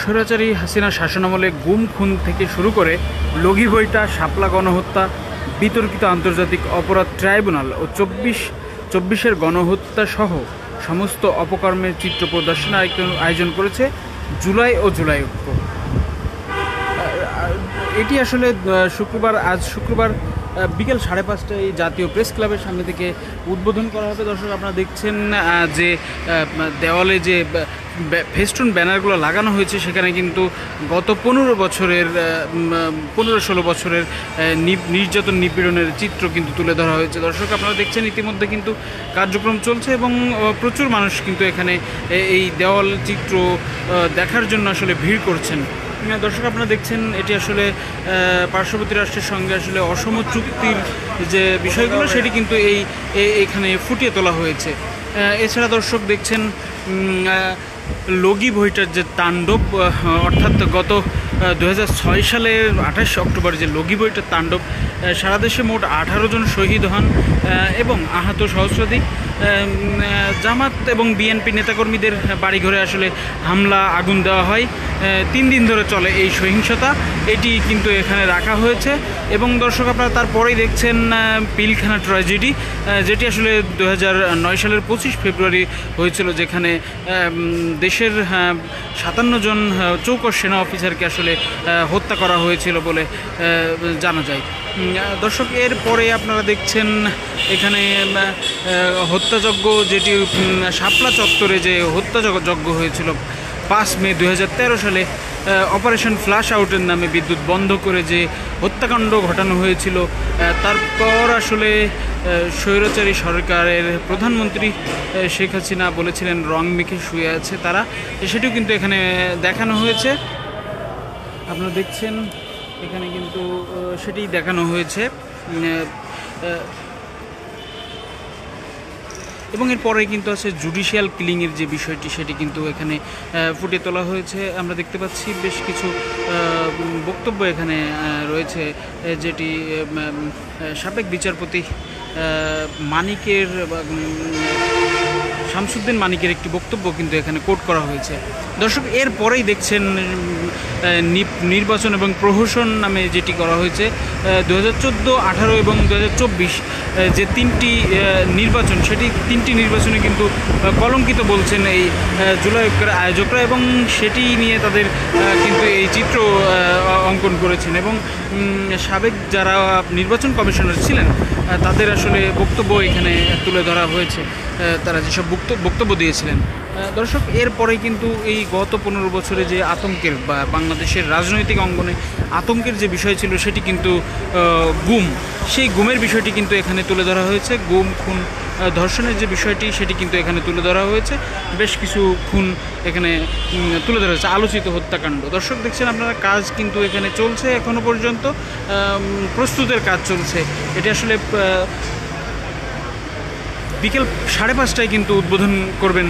স্বৈরাচারী হাসিনা শাসনামলে গুম খুন থেকে শুরু করে লগি বইটা, শাপলা গণহত্যা, বিতর্কিত আন্তর্জাতিক অপরাধ ট্রাইব্যুনাল ও চব্বিশের গণহত্যা সহ সমস্ত অপকর্মের চিত্র প্রদর্শনের আয়োজন করেছে জুলাই ও জুলাই ঐক্য। এটি আসলে আজ শুক্রবার বিকেল 5:30টায় এই জাতীয় প্রেস ক্লাবের সামনে থেকে উদ্বোধন করা হবে। দর্শক, আপনারা দেখছেন যে দেওয়ালে যে ফেস্টুন ব্যানারগুলো লাগানো হয়েছে, সেখানে কিন্তু গত 15-16 বছরের নির্যাতন নিপীড়নের চিত্র কিন্তু তুলে ধরা হয়েছে। দর্শক, আপনারা দেখছেন ইতিমধ্যে কিন্তু কার্যক্রম চলছে এবং প্রচুর মানুষ কিন্তু এখানে এই দেওয়াল চিত্র দেখার জন্য আসলে ভিড় করছেন। দর্শক, আপনারা দেখছেন এটি আসলে পার্শ্ববর্তী রাষ্ট্রের সঙ্গে আসলে অসম চুক্তির যে বিষয়গুলো সেটি কিন্তু এইখানে ফুটিয়ে তোলা হয়েছে। এছাড়া দর্শক দেখছেন লগি বইটার যে তাণ্ডব, অর্থাৎ গত 2006 সালের 28 অক্টোবর যে লগি বইটার তাণ্ডব, সারা দেশে মোট 18 জন শহীদ হন এবং আহত সহস্রাধিক। জামাত এবং বিএনপি নেতাকর্মীদের বাড়িঘরে আসলে হামলা, আগুন দেওয়া হয়। 3 দিন ধরে চলে এই সহিংসতা, এটি কিন্তু এখানে রাখা হয়েছে। এবং দর্শক, আপনারা তারপরেই দেখছেন পিলখানা ট্র্যাজেডি, যেটি আসলে 2009 সালের 25 ফেব্রুয়ারি হয়েছিল, যেখানে দেশের 57 জন চৌকস সেনা অফিসারকে আসলে হত্যা করা হয়েছিল বলে জানা যায়। দর্শক, এরপরে আপনারা দেখছেন এখানে হত্যাযজ্ঞ, যেটি শাপলা চত্বরে যে হত্যাযজ্ঞ হয়েছিল 5 মে 2013 সালে অপারেশন ফ্ল্যাশ আউটের নামে বিদ্যুৎ বন্ধ করে যে হত্যাকাণ্ড ঘটানো হয়েছিল। তারপর আসলে স্বৈরাচারী সরকারের প্রধানমন্ত্রী শেখ হাসিনা বলেছিলেন রং মেখে শুয়ে আছে তারা, সেটিও কিন্তু এখানে দেখানো হয়েছে। আপনারা দেখছেন এখানে কিন্তু সেটি দেখানো হয়েছে। এবং এরপরে কিন্তু আছে জুডিশিয়াল কিলিংয়ের যে বিষয়টি, সেটি কিন্তু এখানে ফুটিয়ে তোলা হয়েছে। আমরা দেখতে পাচ্ছি বেশ কিছু বক্তব্য এখানে রয়েছে, যেটি সাবেক বিচারপতি শামসুদ্দিন মানিকের একটি বক্তব্য কিন্তু এখানে কোট করা হয়েছে। দর্শক, এরপরেই দেখছেন নির্বাচন এবং প্রহসন নামে যেটি করা হয়েছে 2014, 18 এবং 2024 যে 3টি নির্বাচন, সেটি 3টি নির্বাচনে কিন্তু কলঙ্কিত বলছেন এই জুলাই ঐক্যের আয়োজকরা, এবং সেটি নিয়ে তাদের কিন্তু এই চিত্র অঙ্কন করেছেন। এবং সাবেক যারা নির্বাচন কমিশনার ছিলেন তাদের আসলে বক্তব্য এখানে তুলে ধরা হয়েছে, তারা যেসব বক্তব্য দিয়েছিলেন। দর্শক, এরপরেই কিন্তু এই গত 15 বছরে যে আতঙ্কের বা বাংলাদেশের রাজনৈতিক অঙ্গনে আতঙ্কের যে বিষয় ছিল, সেটি কিন্তু সেই গুমের বিষয়টি কিন্তু এখানে তুলে ধরা হয়েছে। গুম, খুন, ধর্ষণের যে বিষয়টি, সেটি কিন্তু এখানে তুলে ধরা হয়েছে। বেশ কিছু খুন এখানে তুলে ধরা হয়েছে, আলোচিত হত্যাকাণ্ড। দর্শক, দেখছেন আপনারা কাজ কিন্তু এখানে চলছে, এখনও পর্যন্ত প্রস্তুতের কাজ চলছে। এটি আসলে বিকেল 5:30টায় কিন্তু উদ্বোধন করবেন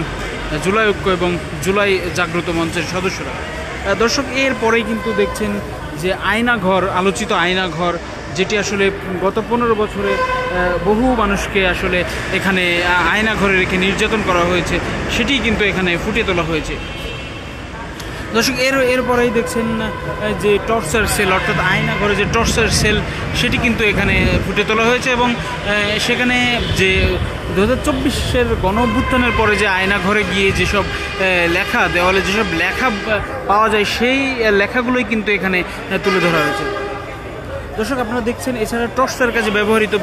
জুলাই ঐক্য এবং জুলাই জাগ্রত মঞ্চের সদস্যরা। দর্শক, এরপরেই কিন্তু দেখছেন যে আলোচিত আয়নাঘর, যেটি আসলে গত 15 বছরে বহু মানুষকে আসলে এখানে আয়নাঘরে রেখে নির্যাতন করা হয়েছে, সেটি কিন্তু এখানে ফুটিয়ে তোলা হয়েছে। দর্শক, এরপরেই দেখছেন যে টর্চার সেল, অর্থাৎ আয়নাঘরে যে টর্চার সেল, সেটি কিন্তু এখানে ফুটিয়ে তোলা হয়েছে। এবং সেখানে যে 2024-এর গণ অভ্যুত্থানের পরে যে আয়নাঘরে গিয়ে যেসব দেওয়ালে যেসব লেখা পাওয়া যায়, সেই লেখাগুলোই কিন্তু এখানে তুলে ধরা হয়েছে। দর্শক, আপনারা দেখছেন এছাড়া টর্চার কাজে ব্যবহৃত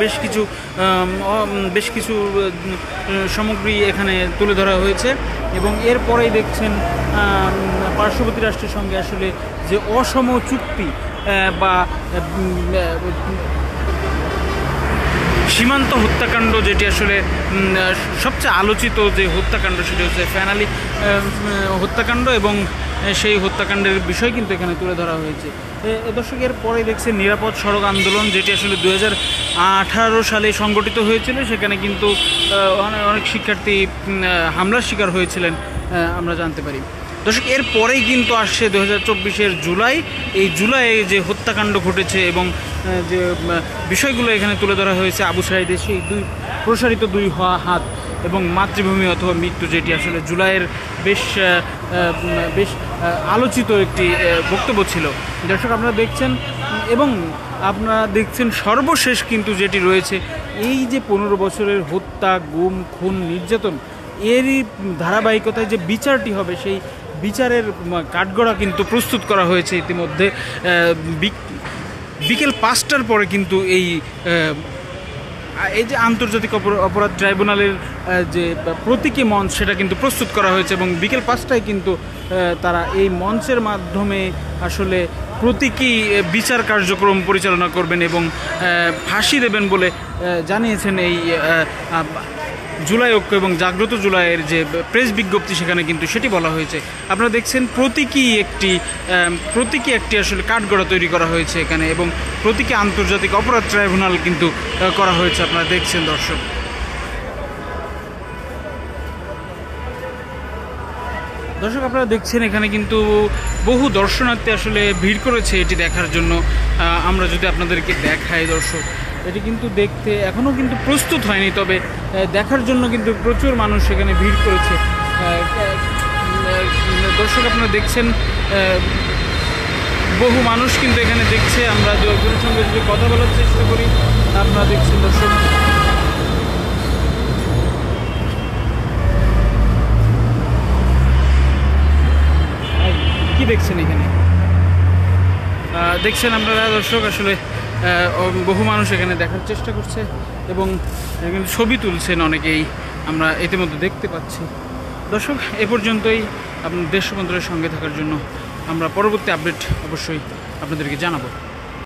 বেশ কিছু সামগ্রী এখানে তুলে ধরা হয়েছে। এবং এরপরেই দেখছেন পার্শ্ববর্তী রাষ্ট্রের সঙ্গে আসলে যে অসম চুক্তি বা সীমান্ত হত্যাকাণ্ড, যেটি আসলে সবচেয়ে আলোচিত যে হত্যাকাণ্ড, সেটি হচ্ছে ফেনালি হত্যাকাণ্ড, এবং সেই হত্যাকাণ্ডের বিষয় কিন্তু এখানে তুলে ধরা হয়েছে। দর্শক, এর পরে দেখছেন নিরাপদ সড়ক আন্দোলন, যেটি আসলে 2018 সালে সংগঠিত হয়েছিল। সেখানে কিন্তু অনেক শিক্ষার্থী হামলার শিকার হয়েছিলেন, আমরা জানতে পারি। দর্শক, এরপরেই কিন্তু আসছে 2024-এর জুলাই। এই জুলাইয়ে যে হত্যাকাণ্ড ঘটেছে এবং যে বিষয়গুলো এখানে তুলে ধরা হয়েছে, আবু সাঈদের সেই প্রসারিত দুই হাত, এবং মাতৃভূমি অথবা মৃত্যু, যেটি আসলে জুলাইয়ের বেশ বেশ আলোচিত একটি বক্তব্য ছিল। দর্শক আপনারা দেখছেন, এবং আপনারা দেখছেন সর্বশেষ কিন্তু যেটি রয়েছে, এই যে 15 বছরের হত্যা, গুম, খুন, নির্যাতন, এরই ধারাবাহিকতায় যে বিচারটি হবে, সেই বিচারের কাঠগড়া কিন্তু প্রস্তুত করা হয়েছে ইতিমধ্যে। বিকেল 5টার পরে কিন্তু এই যে আন্তর্জাতিক অপরাধ ট্রাইব্যুনালের যে প্রতীকী মঞ্চ, সেটা কিন্তু প্রস্তুত করা হয়েছে, এবং বিকেল 5টায় কিন্তু তারা এই মঞ্চের মাধ্যমে আসলে প্রতীকী বিচার কার্যক্রম পরিচালনা করবেন এবং ফাঁসি দেবেন বলে জানিয়েছেন এই জুলাই ঐক্য এবং জাগ্রত জুলাইয়ের যে প্রেস বিজ্ঞপ্তি, সেখানে কিন্তু সেটি বলা হয়েছে। আপনারা দেখছেন প্রতীকী একটি আসলে কাঠগড়া তৈরি করা হয়েছে এখানে, এবং প্রতীকী আন্তর্জাতিক অপরাধ ট্রাইব্যুনাল কিন্তু করা হয়েছে। আপনারা দেখছেন দর্শক। আপনারা দেখছেন এখানে কিন্তু বহু দর্শনার্থী আসলে ভিড় করেছে এটি দেখার জন্য। আমরা যদি আপনাদেরকে দেখাই দর্শক, এটি কিন্তু দেখতে এখনও কিন্তু প্রস্তুত হয়নি, তবে দেখার জন্য কিন্তু প্রচুর মানুষ এখানে ভিড় করেছে। দর্শক আপনারা দেখছেন বহু মানুষ কিন্তু এখানে দেখছে। আমরা জয়পুরের সঙ্গে যদি কথা বলার চেষ্টা করি, আপনারা দেখছেন দর্শক। কি দেখছেন এখানে? দেখছেন আপনারা দর্শক, আসলে বহু মানুষ এখানে দেখার চেষ্টা করছে এবং এখানে ছবি তুলছেন অনেকেই, আমরা ইতিমধ্যে দেখতে পাচ্ছি। দর্শক, এ পর্যন্তই। আপনার দেশবন্ধুদের সঙ্গে থাকার জন্য আমরা পরবর্তী আপডেট অবশ্যই আপনাদেরকে জানাবো।